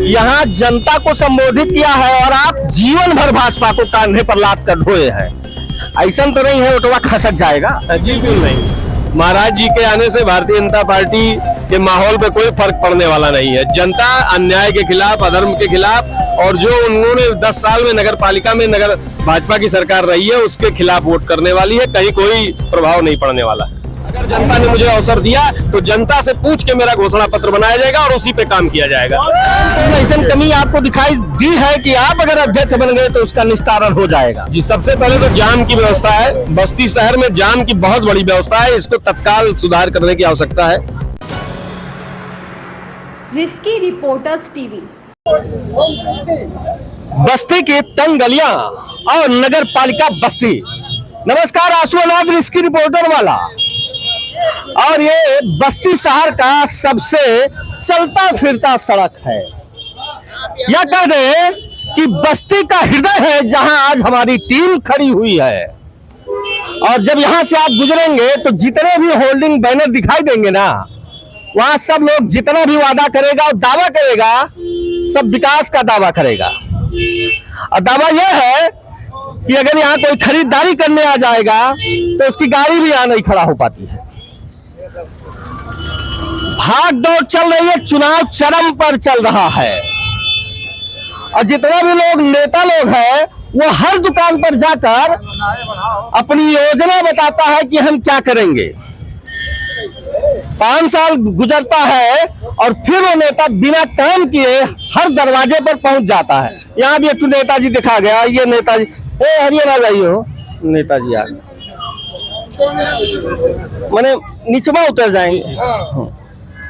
यहाँ जनता को संबोधित किया है और आप जीवन भर भाजपा को कांधे पर लाद कर ढोए हैं। ऐसा तो नहीं है ओटवा खसक जाएगा? जी बिल्कुल नहीं। महाराज जी के आने से भारतीय जनता पार्टी के माहौल पे कोई फर्क पड़ने वाला नहीं है। जनता अन्याय के खिलाफ, अधर्म के खिलाफ, और जो उन्होंने 10 साल में नगर पालिका में नगर भाजपा की सरकार रही है उसके खिलाफ वोट करने वाली है। कहीं कोई प्रभाव नहीं पड़ने वाला। अगर जनता ने मुझे अवसर दिया तो जनता से पूछ के मेरा घोषणा पत्र बनाया जाएगा और उसी पे काम किया जाएगा। ऐसा कमी आपको दिखाई दी है कि आप अगर अध्यक्ष बन गए तो उसका निस्तारण हो जाएगा? जी, सबसे पहले तो जाम की व्यवस्था है। बस्ती शहर में जाम की बहुत बड़ी व्यवस्था है, इसको तत्काल सुधार करने की आवश्यकता है। Risky reporters TV. बस्ती की तंग गलियां और नगर पालिका बस्ती। नमस्कार, आशुनाथ रिस्की रिपोर्टर वाला। और ये बस्ती शहर का सबसे चलता फिरता सड़क है। यह कह दे कि बस्ती का हृदय है जहां आज हमारी टीम खड़ी हुई है। और जब यहां से आप गुजरेंगे तो जितने भी होल्डिंग बैनर दिखाई देंगे ना, वहां सब लोग जितना भी वादा करेगा और दावा करेगा, सब विकास का दावा करेगा। और दावा यह है कि अगर यहाँ कोई खरीदारी करने आ जाएगा तो उसकी गाड़ी भी यहाँ नहीं खड़ा हो पाती है। भाग दौड़ चल रही है, चुनाव चरम पर चल रहा है। और जितना भी लोग नेता लोग हैं वो हर दुकान पर जाकर अपनी योजना बताता है कि हम क्या करेंगे। 5 साल गुजरता है और फिर वो नेता बिना काम किए हर दरवाजे पर पहुंच जाता है। यहाँ भी एक नेताजी दिखा गया। ये नेताजी, हरियाणा जाइए हो नेताजी, आ मैंने नीचवा उतर जाएंगे।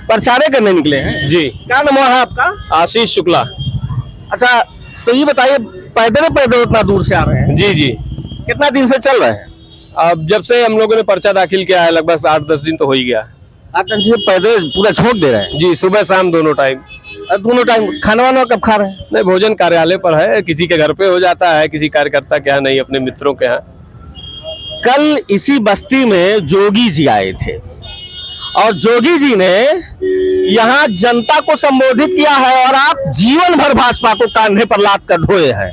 प्रचारे करने निकले हैं जी। क्या नाम है आपका? आशीष शुक्ला। अच्छा, तो ये बताइए, पैदल पैदल उतना दूर से आ रहे हैं? जी जी। कितना दिन से चल रहे हैं? अब जब से हम लोगों ने पर्चा दाखिल किया है लगभग 8-10 दिन तो हो ही गया। आप पैदल पूरा छोड़ दे रहे हैं? जी, सुबह शाम दोनों टाइम। दोनों टाइम खाना वाना कब खा रहे हैं? नहीं, भोजन कार्यालय पर है, किसी के घर पे हो जाता है, किसी कार्यकर्ता के यहाँ नहीं, अपने मित्रों के यहाँ। कल इसी बस्ती में जोगी जी आए थे और जोगी जी ने यहाँ जनता को संबोधित किया है और आप जीवन भर भाजपा को कांधे पर लाद कर ढोए हैं।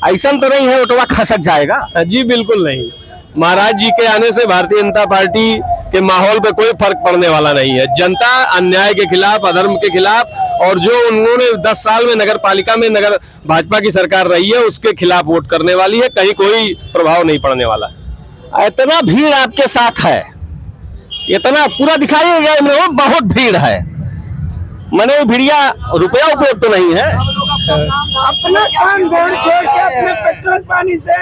ऐसा तो नहीं है ओटवा खसक जाएगा? जी बिल्कुल नहीं। महाराज जी के आने से भारतीय जनता पार्टी के माहौल पे कोई फर्क पड़ने वाला नहीं है। जनता अन्याय के खिलाफ, अधर्म के खिलाफ, और जो उन्होंने 10 साल में नगर पालिका में नगर भाजपा की सरकार रही है उसके खिलाफ वोट करने वाली है। कहीं कोई प्रभाव नहीं पड़ने वाला। इतना भीड़ आपके साथ है, इतना पूरा दिखाइएगा, इनमें बहुत भीड़ है। मने भिड़िया रुपया उपयोग तो नहीं है? अपना काम धाम छोड़ के अपने पेट्रोल पानी से।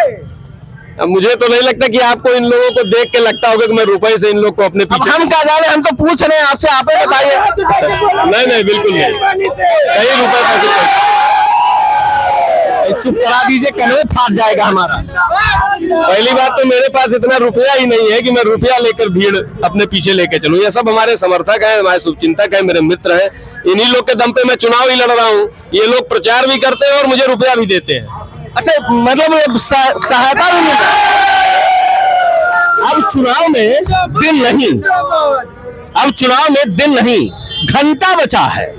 अब मुझे तो नहीं लगता कि आपको इन लोगों को देख के लगता होगा कि मैं रुपए से इन लोग को अपने पीछे। हम क्या जाने, हम तो पूछ रहे हैं आपसे, आप ही बताइए। नहीं नहीं, बिल्कुल नहीं, कहीं रुपए पैसे चुप करा दीजिए, कन्वे फाट जाएगा हमारा। पहली बात तो मेरे पास इतना रुपया ही नहीं है कि मैं रुपया लेकर भीड़ अपने पीछे लेके चलूं। ये सब हमारे समर्थक हैं, हमारे शुभचिंतक हैं, मेरे मित्र हैं। इन्हीं लोग के दम पे मैं चुनाव ही लड़ रहा हूँ। ये लोग प्रचार भी करते हैं और मुझे रुपया भी देते हैं। अच्छा, मतलब सहायता भी मिलता है। अब चुनाव में दिन नहीं, अब चुनाव में दिन नहीं, घंटा बचा है।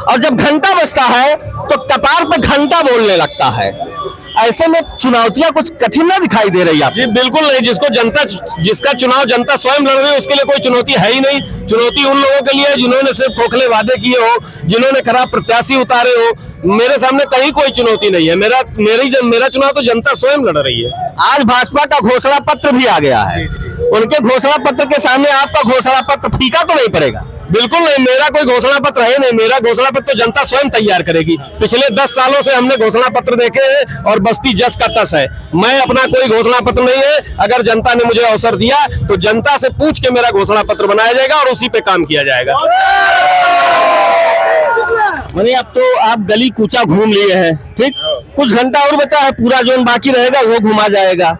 और जब घंटा बचता है तो कपार पे घंटा बोलने लगता है। ऐसे में चुनौतियां कुछ कठिन ना दिखाई दे रही आपको? बिल्कुल नहीं। जिसका चुनाव जनता स्वयं लड़ रही है उसके लिए कोई चुनौती है ही नहीं। चुनौती उन लोगों के लिए जिन्होंने सिर्फ खोखले वादे किए हो, जिन्होंने खराब प्रत्याशी उतारे हो। मेरे सामने कहीं कोई चुनौती नहीं है। मेरा चुनाव तो जनता स्वयं लड़ रही है। आज भाजपा का घोषणा पत्र भी आ गया है। उनके घोषणा पत्र के सामने आपका घोषणा पत्र फीका तो नहीं पड़ेगा? बिल्कुल नहीं, मेरा कोई घोषणा पत्र है नहीं। मेरा घोषणा पत्र तो जनता स्वयं तैयार करेगी। पिछले 10 सालों से हमने घोषणा पत्र देखे हैं और बस्ती जस का तस है। मैं अपना कोई घोषणा पत्र नहीं है। अगर जनता ने मुझे अवसर दिया तो जनता से पूछ के मेरा घोषणा पत्र बनाया जाएगा और उसी पे काम किया जाएगा। माने अब तो आप गली कूचा घूम लिए हैं, ठीक? कुछ घंटा और बचा है, पूरा जोन बाकी रहेगा वो घुमा जाएगा।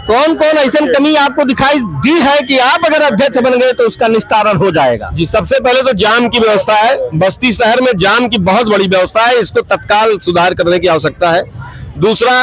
कौन कौन ऐसी कमी आपको दिखाई दी है कि आप अगर अध्यक्ष बन गए तो उसका निस्तारण हो जाएगा? जी, सबसे पहले तो जाम की व्यवस्था है। बस्ती शहर में जाम की बहुत बड़ी व्यवस्था है, इसको तत्काल सुधार करने की आवश्यकता है। दूसरा,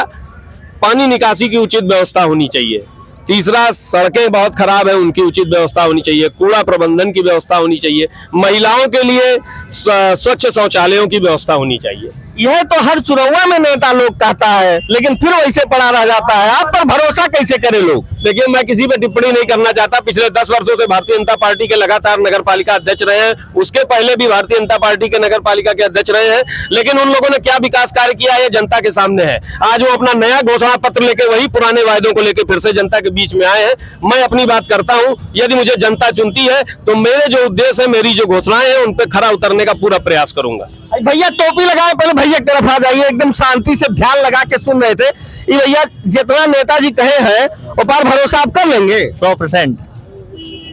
पानी निकासी की उचित व्यवस्था होनी चाहिए। तीसरा, सड़कें बहुत खराब है, उनकी उचित व्यवस्था होनी चाहिए, कूड़ा प्रबंधन की व्यवस्था होनी चाहिए, महिलाओं के लिए स्वच्छ शौचालयों की व्यवस्था होनी चाहिए। यह तो हर चुनाव में नेता लोग कहता है, लेकिन फिर वैसे पड़ा रह जाता है। आप पर भरोसा कैसे करे लोग? देखिए, मैं किसी पे टिप्पणी नहीं करना चाहता। पिछले 10 वर्षों से भारतीय जनता पार्टी के लगातार नगर पालिका अध्यक्ष रहे हैं, उसके पहले भी भारतीय जनता पार्टी के नगर पालिका के अध्यक्ष रहे हैं, लेकिन उन लोगों ने क्या विकास कार्य किया है जनता के सामने है। आज वो अपना नया घोषणा पत्र लेके वही पुराने वायदों को लेकर फिर से जनता के बीच में आए हैं। मैं अपनी बात करता हूं, यदि मुझे जनता चुनती है तो मेरे जो उद्देश्य है, मेरी जो घोषणाएं हैं, उन पर खरा उतरने का पूरा प्रयास करूंगा। भैया टोपी लगाए, पहले भैया की तरफ आ जाइए, एकदम शांति से ध्यान लगा के सुन रहे थे। ये भैया जितना नेताजी कहे हैं वो पर भरोसा आप कर लेंगे? 100%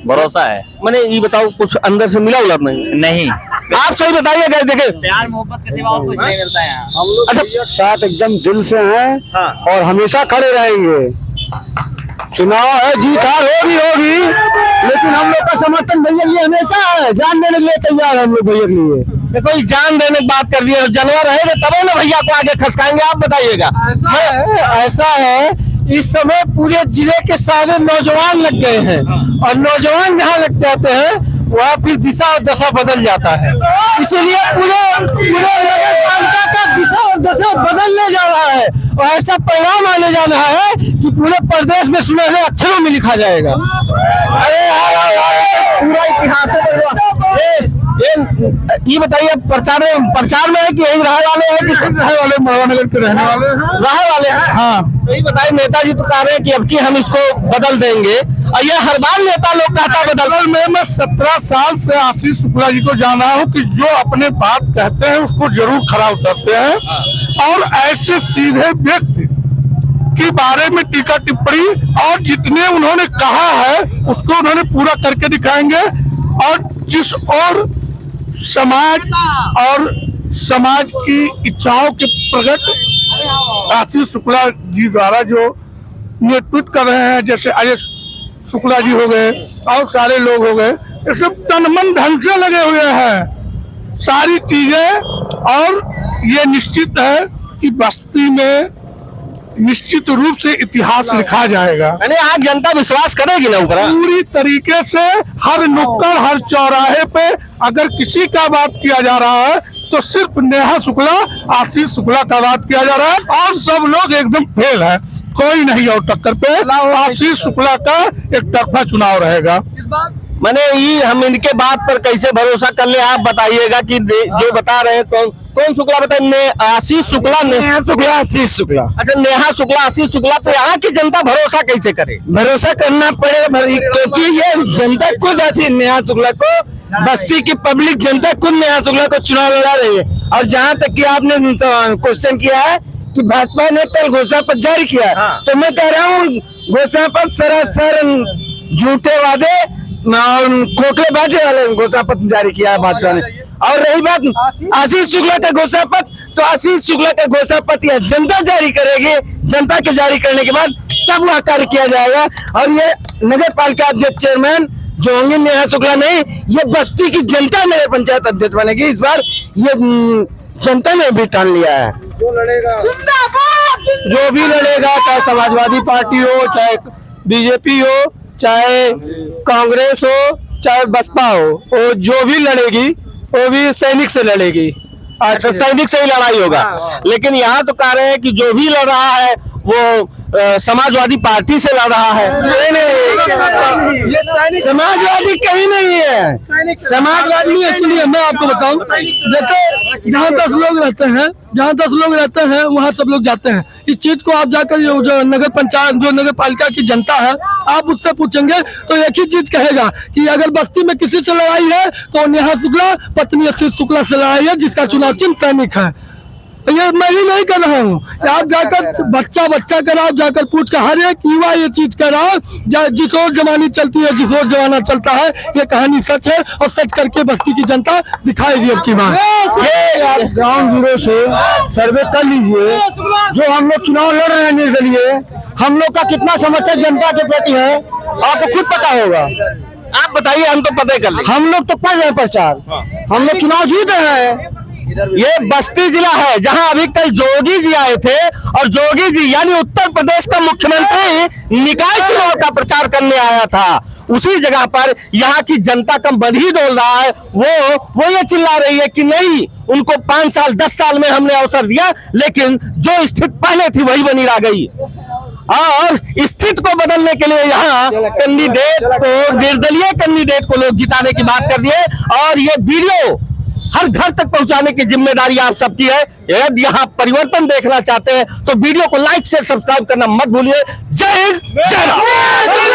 भरोसा है। मैंने ये बताओ, कुछ अंदर से मिला उलट नहीं? आप सही बताइए। गए देखे प्यार मोहब्बत के सिवा और कुछ नहीं मिलता है यहाँ। हम लोग अच्छा। साथ एकदम दिल से हैं हाँ। और हमेशा खड़े रहेंगे। चुनाव है, जीत हार होगी, लेकिन हम लोग का समर्थन भैया के लिए हमेशा है। जान देने के लिए तैयार है हम लोग भैया के लिए। कोई जान देने की बात कर दी है, जानवर रहेगा तब ना भैया को आगे खसकाएंगे। आप बताइएगा। ऐसा है, इस समय पूरे जिले के सारे नौजवान लग गए हैं और नौजवान जहाँ लग जाते हैं वहाँ फिर दिशा और दशा बदल जाता है। इसीलिए पूरे नगर पालिका का दिशा और दशा बदलने जा रहा है और ऐसा परिणाम आने जा रहा है कि पूरे प्रदेश में सुनहरे अक्षरों में लिखा जाएगा। अरे पूरा इतिहास है। ये बताइए, प्रचार में है कि यही रहे वाले हैं कि रहे वाले महानगर के रहने वाले हैं। रहे वाले हैं? हाँ, तो ये बताइए, नेताजी तो कह रहे हैं कि अब की हम इसको बदल देंगे और ये हर बार नेता लोग कहता है बदल। मैं 17 साल से आशीष शुक्ला जी को जाना हूँ कि जो अपने बात कहते हैं उसको जरूर खरा उतरते हैं और ऐसे सीधे व्यक्ति के बारे में टीका टिप्पणी और जितने उन्होंने कहा है उसको उन्होंने पूरा करके दिखाएंगे। और जिस और समाज की इच्छाओं के प्रकट आशीष शुक्ला जी द्वारा जो नेतृत्व कर रहे हैं, जैसे अजय शुक्ला जी हो गए और सारे लोग हो गए, ये सब तन मन धन से लगे हुए हैं सारी चीजें। और ये निश्चित है कि बस्ती में निश्चित रूप से इतिहास लिखा जाएगा। यानी आज जनता विश्वास करेगी ना ऊपर? पूरी तरीके से हर नुक्कड़, हर चौराहे पे अगर किसी का बात किया जा रहा है तो सिर्फ नेहा शुक्ला, आशीष शुक्ला का बात किया जा रहा है और सब लोग एकदम फेल है, कोई नहीं और टक्कर पे। आशीष शुक्ला का एक तरफा चुनाव रहेगा। मैंने ये हम इनके बात पर कैसे भरोसा कर ले? आप बताइएगा कि जो बता रहे हैं कौन शुक्ला बताइए? आशीष शुक्ला, नेहा शुक्ला, आशीष शुक्ला। अच्छा, नेहा शुक्ला, आशीष शुक्ला। तो यहाँ की जनता भरोसा कैसे करे? भरोसा करना पड़ेगा क्योंकि ये जनता खुद आशीष नेहा शुक्ला को, बस्ती की पब्लिक जनता खुद नेहा शुक्ला को चुनाव लड़ा रही है। और जहाँ तक कि आपने क्वेश्चन किया है कि भाजपा ने कल घोषणा पत्र जारी किया है, तो मैं कह रहा हूँ घोषणा पत्र सरासर झूठे वादे और खोखलेबाजी वाले घोषणा पत्र जारी किया है भाजपा ने। और रही बात आशीष शुक्ला का घोषणा पत्र, तो आशीष शुक्ला का घोषणा पत्र यह जनता जारी करेगी। जनता के जारी करने के बाद तब वह कार्य किया जाएगा। और ये नगर पालिका अध्यक्ष चेयरमैन जो होंगे नेहा शुक्ला नहीं, ये बस्ती की जनता नगर पंचायत अध्यक्ष बनेगी इस बार। ये जनता ने भी ठान लिया है। जो भी लड़ेगा, चाहे समाजवादी पार्टी हो, चाहे बीजेपी हो, चाहे कांग्रेस हो, चाहे बसपा हो, वो जो भी लड़ेगी वो भी सैनिक से लड़ेगी। अच्छा, सैनिक से ही लड़ाई होगा। लेकिन यहाँ तो कह रहे हैं कि जो भी लड़ रहा है वो समाजवादी पार्टी से लड़ रहा है। नहीं, समाजवादी कहीं नहीं है। समाजवादी नहीं, इसलिए मैं आपको बताऊं, जैसे जहाँ 10 लोग रहते हैं वहाँ सब लोग जाते हैं। इस चीज को आप जाकर जो नगर पंचायत, जो नगर पालिका की जनता है, आप उससे पूछेंगे तो एक ही चीज कहेगा कि अगर बस्ती में किसी से लड़ाई है तो नेहा शुक्ला पत्नी आशीष शुक्ला से लड़ाई है, जिसका चुनाव चिन्ह सैनिक है। ये मैं ही नहीं कर रहा हूँ, आप जाकर बच्चा कर आप जाकर पूछ कर, हर एक युवा ये चीज कर रहा है। जिस ओर जमानी चलती है, जिस ओर जमाना चलता है, ये कहानी सच है और सच करके बस्ती की जनता दिखाएगी अब की बार। ये ग्राउंड जीरो से सर्वे कर लीजिए, जो हम लोग चुनाव लड़ रहे हैं के लिए, हम लोग का कितना समर्थन जनता के प्रति है आपको खुद पता होगा। आप बताइए, हम तो पता ही कर लें। हम लोग तो कर रहे हैं प्रचार, हम लोग चुनाव जीत रहे हैं। ये बस्ती जिला है जहां अभी कल जोगी जी आए थे और जोगी जी यानी उत्तर प्रदेश का मुख्यमंत्री निकाय चुनाव का प्रचार करने आया था। उसी जगह पर यहाँ की जनता का बल ही डोल रहा है। वो ये चिल्ला रही है कि नहीं, उनको 5 साल 10 साल में हमने अवसर दिया, लेकिन जो स्थिति पहले थी वही बनी रह गई। और स्थिति को बदलने के लिए यहाँ कैंडिडेट को, निर्दलीय कैंडिडेट को लोग जिताने की बात कर दिए और ये वीडियो हर घर तक पहुंचाने की जिम्मेदारी आप सबकी है। यदि यहाँ परिवर्तन देखना चाहते हैं तो वीडियो को लाइक से सब्सक्राइब करना मत भूलिए। जय हिंद, जय भारत।